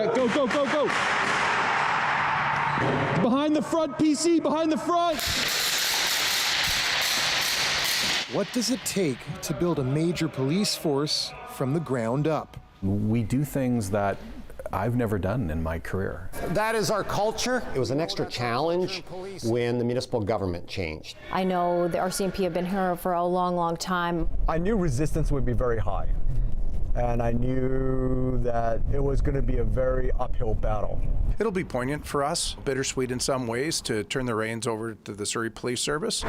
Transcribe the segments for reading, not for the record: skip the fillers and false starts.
Yeah, go, go, go, go. Behind the front, PC, behind the front. What does it take to build a major police force from the ground up? We do things that I've never done in my career. That is our culture. It was an extra challenge when the municipal government changed. I know the RCMP have been here for a long, long time. I knew resistance would be very high, and I knew that it was going to be a very uphill battle. It'll be poignant for us, bittersweet in some ways, to turn the reins over to the Surrey Police Service.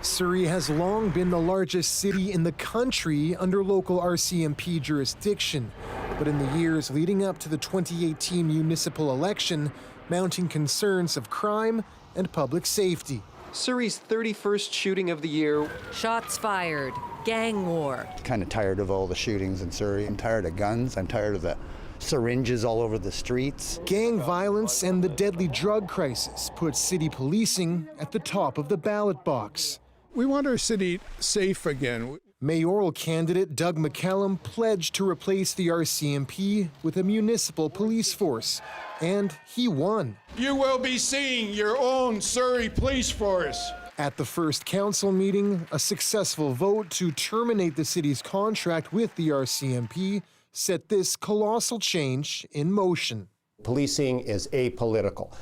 Surrey has long been the largest city in the country under local RCMP jurisdiction. But in the years leading up to the 2018 municipal election, mounting concerns of crime and public safety. Surrey's 31st shooting of the year. Shots fired, gang war. Kind of tired of all the shootings in Surrey. I'm tired of guns. I'm tired of the syringes all over the streets. Gang violence and the deadly drug crisis put city policing at the top of the ballot box. We want our city safe again. Mayoral candidate Doug McCallum pledged to replace the RCMP with a municipal police force, and he won. You will be seeing your own Surrey Police Force. At the first council meeting, a successful vote to terminate the city's contract with the RCMP set this colossal change in motion. Policing is apolitical.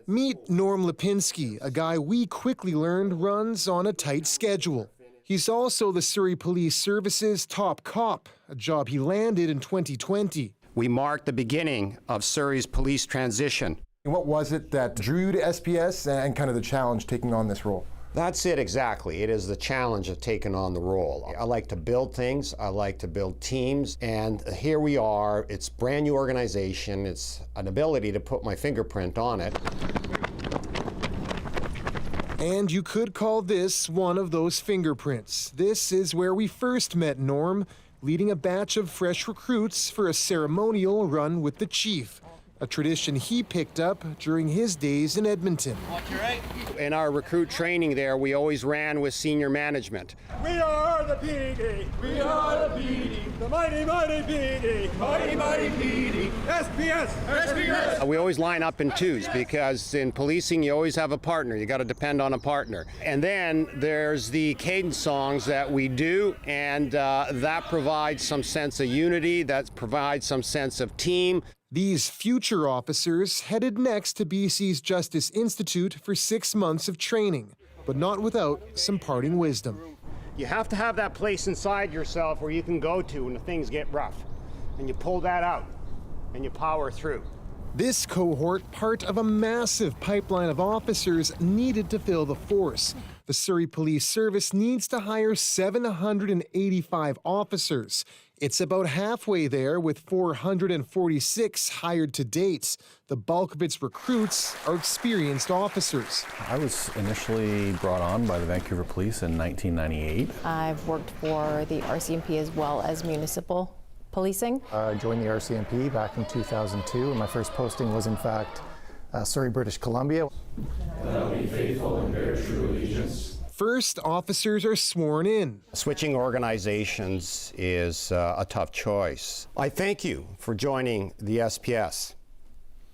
Meet Norm Lipinski, a guy we quickly learned runs on a tight schedule. He's also the Surrey Police Service's top cop, a job he landed in 2020. We marked the beginning of Surrey's police transition. What was it that drew you to SPS and kind of the challenge taking on this role? That's it exactly. It is the challenge of taking on the role. I like to build things, I like to build teams, and here we are. It's a brand new organization. It's an ability to put my fingerprint on it. And you could call this one of those fingerprints. This is where we first met Norm, leading a batch of fresh recruits for a ceremonial run with the chief, a tradition he picked up during his days in Edmonton. In our recruit training there, we always ran with senior management. We are the PD. We are the PD. The mighty, mighty PD. Mighty, mighty PD. SPS. SPS. We always line up in twos because in policing you always have a partner. You got to depend on a partner. And then there's the cadence songs that we do, and that provides some sense of unity, that provides some sense of team. These future officers headed next to BC's Justice Institute for 6 months of training, but not without some parting wisdom. You have to have that place inside yourself where you can go to when the things get rough, and you pull that out, and you power through. This cohort, part of a massive pipeline of officers needed to fill the force. The Surrey Police Service needs to hire 785 officers. It's about halfway there with 446 hired to date. The bulk of its recruits are experienced officers. I was initially brought on by the Vancouver Police in 1998. I've worked for the RCMP as well as municipal policing. I joined the RCMP back in 2002, and my first posting was in fact Surrey, British Columbia. That I'll be faithful and bear true allegiance. First, officers are sworn in. Switching organizations is a tough choice. I thank you for joining the SPS.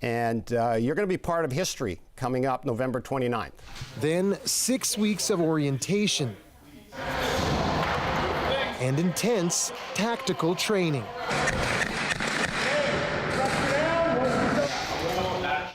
And you're going to be part of history coming up November 29th. Then 6 weeks of orientation and intense tactical training.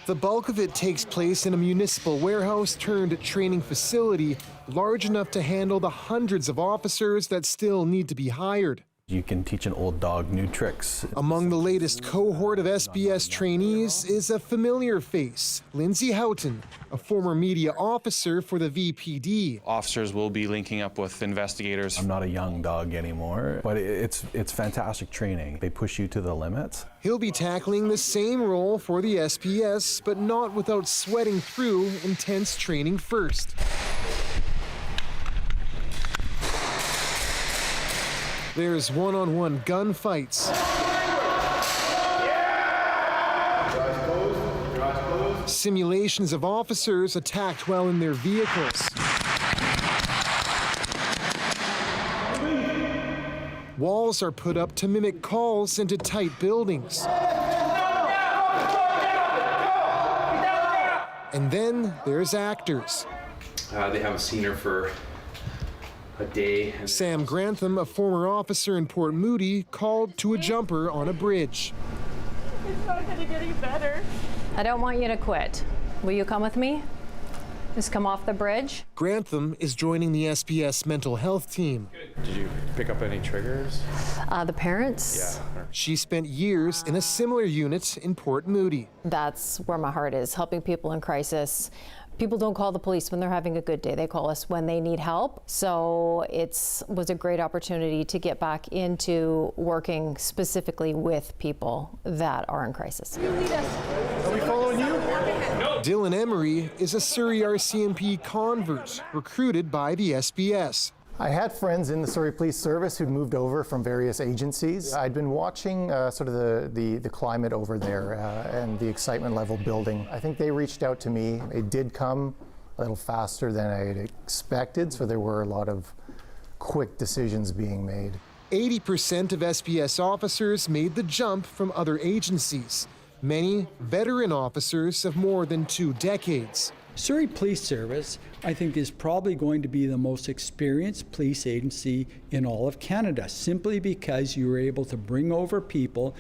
The bulk of it takes place in a municipal warehouse turned training facility large enough to handle the hundreds of officers that still need to be hired. You can teach an old dog new tricks. Among the latest cohort of SBS trainees is a familiar face, Lindsay Houghton, a former media officer for the VPD. Officers will be linking up with investigators. I'm not a young dog anymore, but it's fantastic training. They push you to the limits. He'll be tackling the same role for the SPS, but not without sweating through intense training first. There's one-on-one gunfights. Simulations of officers attacked while in their vehicles. Walls are put up to mimic calls into tight buildings. And then there's actors. They haven't seen her for a day. Sam Grantham, a former officer in Port Moody, called to a jumper on a bridge. It's not going to get any better. I don't want you to quit. Will you come with me? Just come off the bridge. Grantham is joining the SPS mental health team. Did you pick up any triggers? The parents? Yeah. She spent years in a similar unit in Port Moody. That's where my heart is, helping people in crisis. People don't call the police when they're having a good day. They call us when they need help. So it was a great opportunity to get back into working specifically with people that are in crisis. You lead us. Are we following you? No. Dylan Emery is a Surrey RCMP convert recruited by the SPS. I had friends in the Surrey Police Service who'd moved over from various agencies. I'd been watching sort of the climate over there and the excitement level building. I think they reached out to me. It did come a little faster than I had expected, so there were a lot of quick decisions being made. 80% of SPS officers made the jump from other agencies. Many veteran officers of more than 2 decades. Surrey Police Service, I think, is probably going to be the most experienced police agency in all of Canada, simply because you were able to bring over people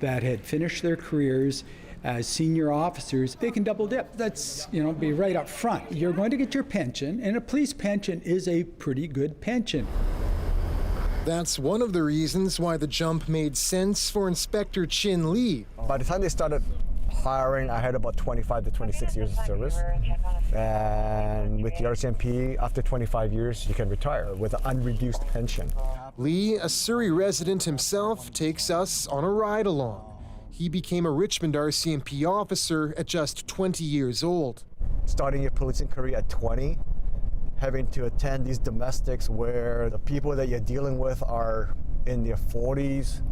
that had finished their careers as senior officers. They can double dip. That's, be right up front. You're going to get your pension, and a police pension is a pretty good pension. That's one of the reasons why the jump made sense for Inspector Chin Lee. By the time they started hiring, I had about 25 to 26 years of service. And with the RCMP, after 25 years, you can retire with an unreduced pension. Lee, a Surrey resident himself, takes us on a ride along. He became a Richmond RCMP officer at just 20 years old. Starting your policing career at 20, having to attend these domestics where the people that you're dealing with are in their 40s,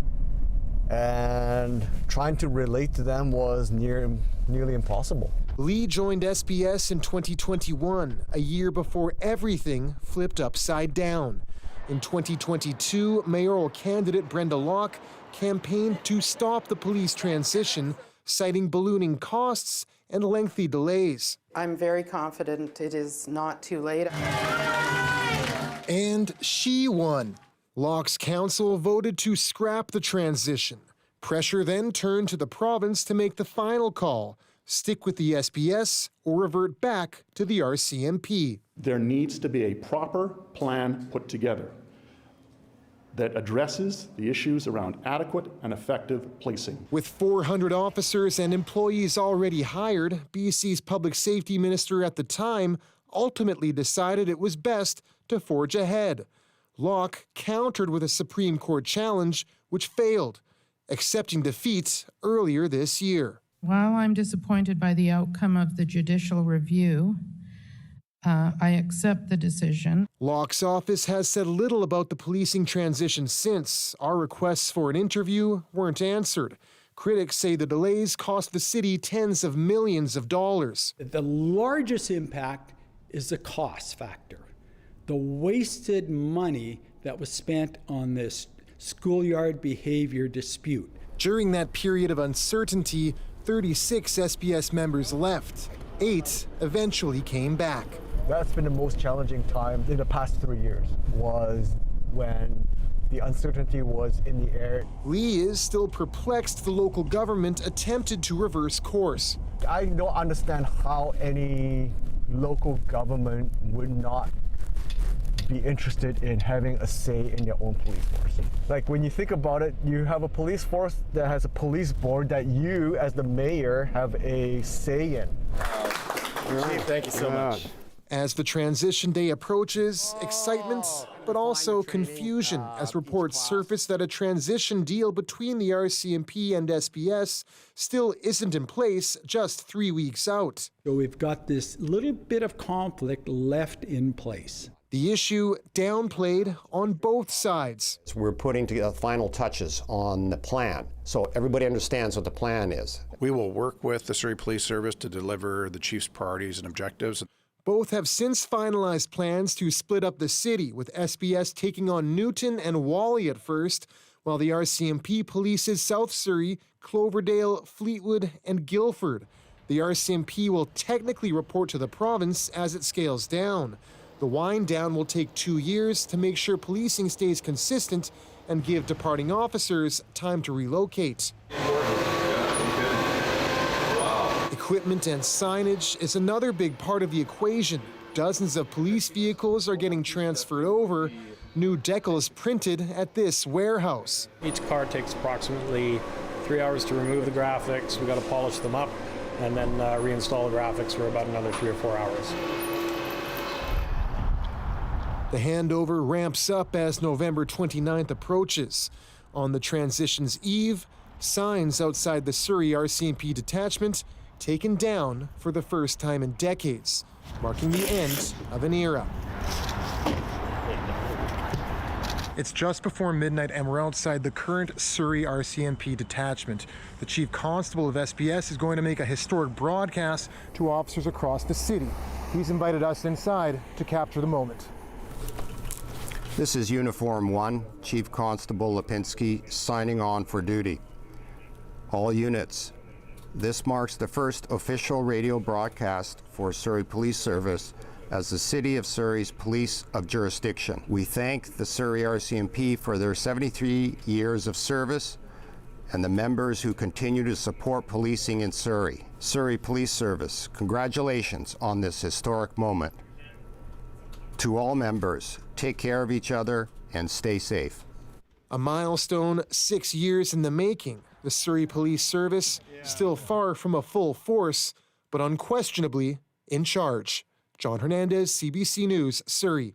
and trying to relate to them was nearly impossible. Lee joined SPS in 2021, a year before everything flipped upside down. In 2022, mayoral candidate Brenda Locke campaigned to stop the police transition, citing ballooning costs and lengthy delays. I'm very confident it is not too late. And she won. Locke's council voted to scrap the transition. Pressure then turned to the province to make the final call: stick with the SPS or revert back to the RCMP. There needs to be a proper plan put together that addresses the issues around adequate and effective policing. With 400 officers and employees already hired, BC's public safety minister at the time ultimately decided it was best to forge ahead. Locke countered with a Supreme Court challenge, which failed, accepting defeat earlier this year. While I'm disappointed by the outcome of the judicial review, I accept the decision. Locke's office has said little about the policing transition since. Our requests for an interview weren't answered. Critics say the delays cost the city tens of millions of dollars. The largest impact is the cost factor. The wasted money that was spent on this schoolyard behavior dispute. During that period of uncertainty, 36 SPS members left. 8 eventually came back. That's been the most challenging time in the past 3 years, was when the uncertainty was in the air. Lee is still perplexed the local government attempted to reverse course. I don't understand how any local government would not be interested in having a say in their own police force. Like, when you think about it, you have a police force that has a police board that you, as the mayor, have a say in. Chief, thank you so much. As the transition day approaches, excitement, but also confusion as reports surface that a transition deal between the RCMP and SPS still isn't in place just 3 weeks out. So we've got this little bit of conflict left in place. The issue downplayed on both sides. We're putting together final touches on the plan, so everybody understands what the plan is. We will work with the Surrey Police Service to deliver the chief's priorities and objectives. Both have since finalized plans to split up the city, with SPS taking on Newton and Whalley at first, while the RCMP polices South Surrey, Cloverdale, Fleetwood, and Guildford. The RCMP will technically report to the province as it scales down. The wind down will take 2 years to make sure policing stays consistent and give departing officers time to relocate. Equipment and signage is another big part of the equation. Dozens of police vehicles are getting transferred over. New decals printed at this warehouse. Each car takes approximately 3 hours to remove the graphics. We got to polish them up and then reinstall the graphics for about another 3 or 4 hours. The handover ramps up as November 29th approaches. On the transition's eve, signs outside the Surrey RCMP detachment taken down for the first time in decades, marking the end of an era. It's just before midnight and we're outside the current Surrey RCMP detachment. The Chief Constable of SPS is going to make a historic broadcast to officers across the city. He's invited us inside to capture the moment. This is Uniform 1, Chief Constable Lipinski, signing on for duty. All units, this marks the first official radio broadcast for Surrey Police Service as the City of Surrey's police of jurisdiction. We thank the Surrey RCMP for their 73 years of service and the members who continue to support policing in Surrey. Surrey Police Service, congratulations on this historic moment. To all members, take care of each other and stay safe. A milestone 6 years in the making. The Surrey Police Service still far from a full force, but unquestionably in charge. John Hernandez, CBC News, Surrey.